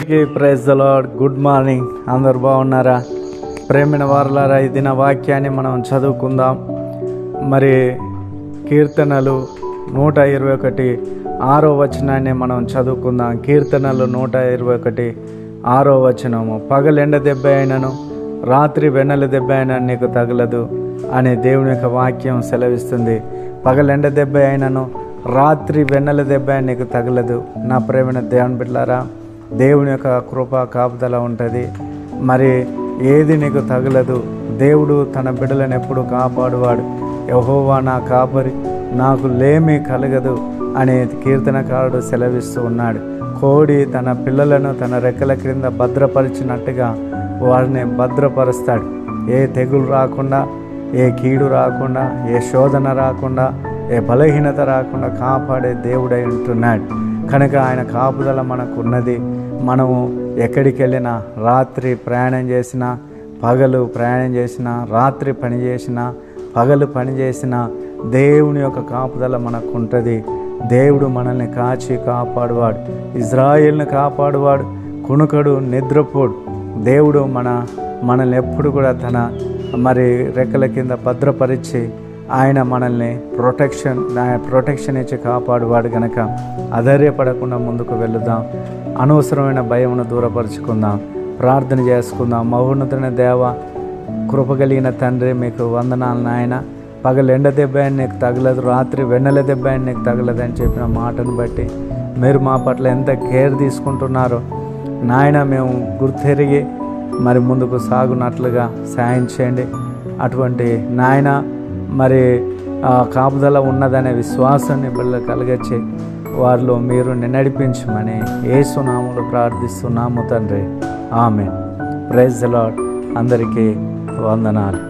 అందరికీ praise the Lord. Good morning. అందరు బాగున్నారా? ప్రేమైన వారలారా, ఈ దిన వాక్యాన్ని మనం చదువుకుందాం. మరి కీర్తనలు 121 6వ వచనాన్ని మనం చదువుకుందాం. కీర్తనలు 121 6వ వచనము. పగలెండ దెబ్బ అయినను రాత్రి వెన్నెల దెబ్బ అయినా నీకు తగలదు అనే దేవుని యొక్క వాక్యం సెలవిస్తుంది. పగలెండ దెబ్బ అయినను రాత్రి వెన్నెల దెబ్బ నీకు తగలదు. నా ప్రేమైన దేవుని బిడ్డలారా, దేవుని యొక్క కృప కాపుదల ఉంటుంది. మరి ఏది నీకు తగలదు. దేవుడు తన బిడ్డలను ఎప్పుడు కాపాడువాడు. యెహోవా నా కాపరి, నాకు లేమి కలగదు అనే కీర్తనకారుడు సెలవిస్తూ ఉన్నాడు. కోడి తన పిల్లలను తన రెక్కల క్రింద భద్రపరిచినట్టుగా వారిని భద్రపరుస్తాడు. ఏ తెగులు రాకుండా, ఏ కీడు రాకుండా, ఏ శోధన రాకుండా, ఏ బలహీనత రాకుండా కాపాడే దేవుడై ఉంటున్నాడు. కనుక ఆయన కాపుదల మనకు ఉన్నది. మనము ఎక్కడికి వెళ్ళినా, రాత్రి ప్రయాణం చేసినా, పగలు ప్రయాణం చేసినా, రాత్రి పని చేసినా, పగలు పని చేసినా దేవుని యొక్క కాపుదల మనకు ఉంటుంది. దేవుడు మనల్ని కాచి కాపాడువాడు. ఇజ్రాయేల్ని కాపాడువాడు. కునుకడు, నిద్రపోడు. దేవుడు మనల్ని ఎప్పుడు కూడా తన రెక్కల కింద భద్రపరిచి ఆయన మనల్ని ప్రొటెక్షన్ ఇచ్చి కాపాడువాడు. కనుక అధైర్యపడకుండా ముందుకు వెళుదాం. అనవసరమైన భయమును దూరపరుచుకుందాం. ప్రార్థన చేసుకుందాం. మహోన్నతుడైన దేవ, కృపగలిగిన తండ్రి, మీకు వందనాలు నాయన. పగలు ఎండ దెబ్బ నీకు తగలదు, రాత్రి వెన్నెల దెబ్బ నీకు తగలదు అని చెప్పిన మాటను బట్టి మీరు మా పట్ల ఎంత కేర్ తీసుకుంటున్నారో నాయన, మేము గుర్తెరిగి ముందుకు సాగునట్లుగా సాయం చేయండి. అటువంటి నాయన కాపుదల ఉన్నదనే విశ్వాసాన్ని బిడ్డలు కలిగచ్చి వారిలో మీరు నడిపించమని యేసు నామములో ప్రార్థిస్తున్నాము తండ్రి. ఆమేన్. Praise the lord. అందరికీ వందనాలు.